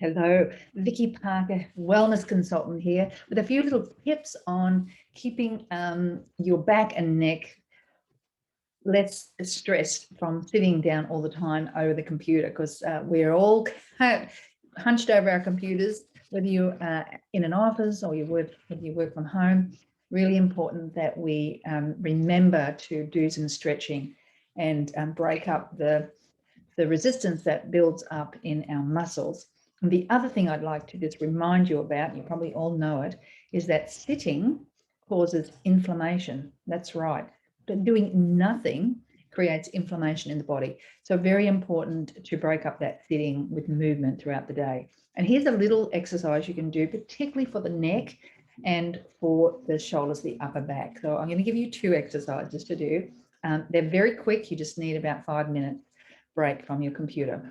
Hello, Vicki Parker, wellness consultant here with a few little tips on keeping your back and neck less stressed from sitting down all the time over the computer, because we're all hunched over our computers, whether you're in an office or whether you work from home. Really important that we remember to do some stretching and break up the resistance that builds up in our muscles. And the other thing I'd like to just remind you about, you probably all know it, is that sitting causes inflammation. That's right. But doing nothing creates inflammation in the body. So very important to break up that sitting with movement throughout the day. And here's a little exercise you can do, particularly for the neck and for the shoulders, the upper back. So I'm going to give you two exercises to do. They're very quick. You just need about 5 minutes break from your computer.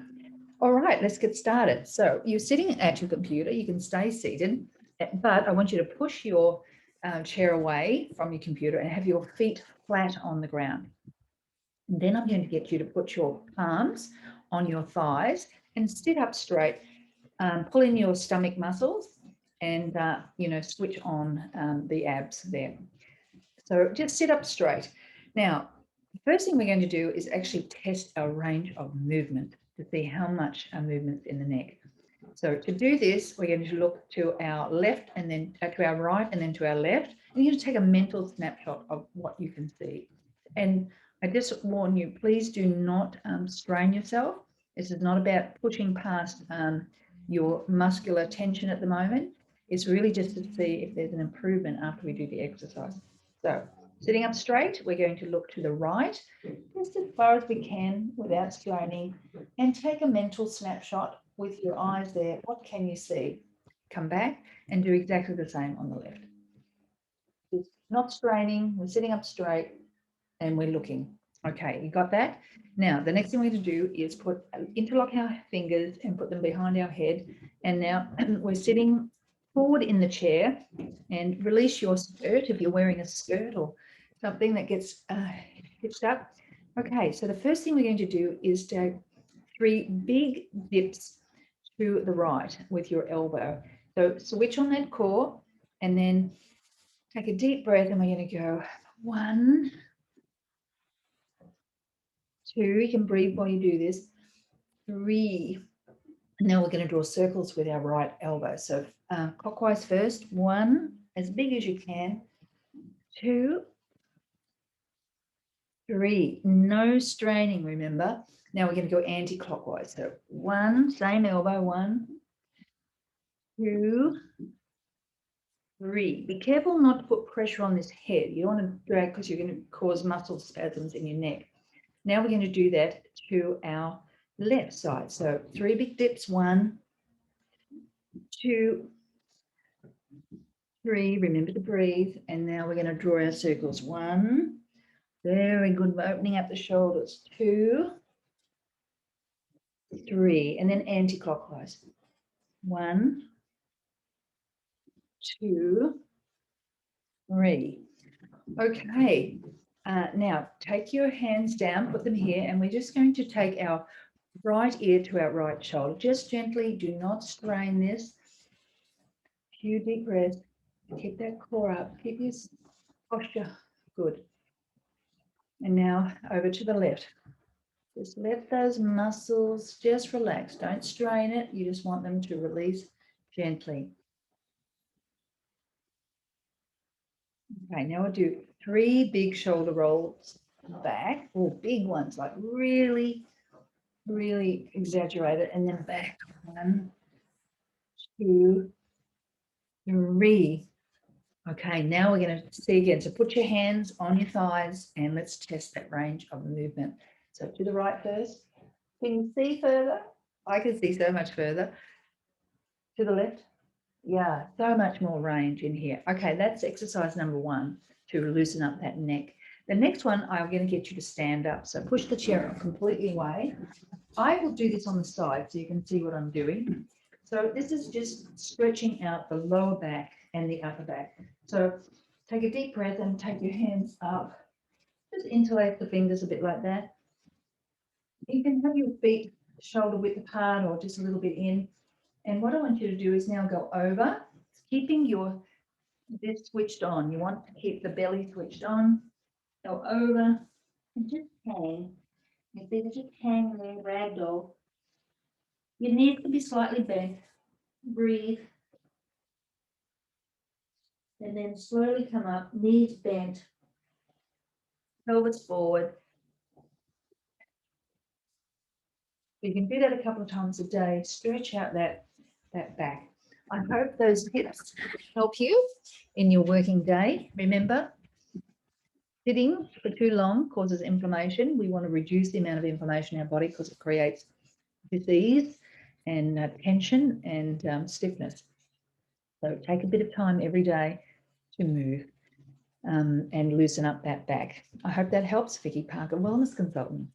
All right, let's get started. So you're sitting at your computer. You can stay seated, but I want you to push your chair away from your computer and have your feet flat on the ground. And then I'm going to get you to put your palms on your thighs and sit up straight. Pull in your stomach muscles and, switch on the abs there. So just sit up straight. Now, the first thing we're going to do is actually test our range of movement to see how much our movement's in the neck. So to do this, we're going to look to our left and then to our right and then to our left. And you're going to take a mental snapshot of what you can see. And I just warn you, please do not strain yourself. This is not about pushing past your muscular tension at the moment. It's really just to see if there's an improvement after we do the exercise. So sitting up straight, we're going to look to the right, just as far as we can without straining, and take a mental snapshot with your eyes there. What can you see? Come back and do exactly the same on the left. Just not straining, we're sitting up straight and we're looking. Okay, you got that? Now, the next thing we're going to do is interlock our fingers and put them behind our head. And now we're sitting forward in the chair and release your skirt if you're wearing a skirt or something that gets hitched up. Okay, so the first thing we're going to do is take 3 big dips to the right with your elbow. So switch on that core and then take a deep breath, and we're going to go 1, 2, you can breathe while you do this, 3. Now we're going to draw circles with our right elbow. So clockwise first, 1, as big as you can, 2, 3. No straining, remember. Now we're going to go anti-clockwise. So 1, same elbow, 1, 2, 3. Be careful not to put pressure on this head. You don't want to drag because you're going to cause muscle spasms in your neck. Now we're going to do that to our left side. So 3 big dips, 1, 2, 3. Remember to breathe. And now we're going to draw our circles. 1. Very good. Opening up the shoulders. 2, 3. And then anti-clockwise. 1, 2, 3. Okay. Now take your hands down, put them here, and we're just going to take our right ear to our right shoulder. Just gently, do not strain this. Few deep breaths. Keep that core up. Keep your posture good. And now over to the left. Just let those muscles just relax. Don't strain it. You just want them to release gently. Okay, now we'll do 3 big shoulder rolls back, or big ones, like really, really exaggerated, and then back. 1, 2, 3. Okay, now we're going to see again. So put your hands on your thighs and let's test that range of movement. So to the right first. Can you see further? I can see so much further. To the left. Yeah, so much more range in here. Okay, that's exercise number 1 to loosen up that neck. The next one, I'm going to get you to stand up. So push the chair completely away. I will do this on the side so you can see what I'm doing. So this is just stretching out the lower back and the upper back. So take a deep breath and take your hands up. Just interlace the fingers a bit like that. You can have your feet shoulder width apart or just a little bit in. And what I want you to do is now go over, keeping this switched on. You want to keep the belly switched on. Go over and just hang. You see, just hang there, ragdoll. Your knees can be slightly bent. Breathe. And then slowly come up, knees bent, pelvis forward. You can do that a couple of times a day. Stretch out that back. I hope those tips help you in your working day. Remember, sitting for too long causes inflammation. We want to reduce the amount of inflammation in our body because it creates disease and tension and stiffness. So take a bit of time every day to move and loosen up that back. I hope that helps. Vicki Parker, Wellness Consultant.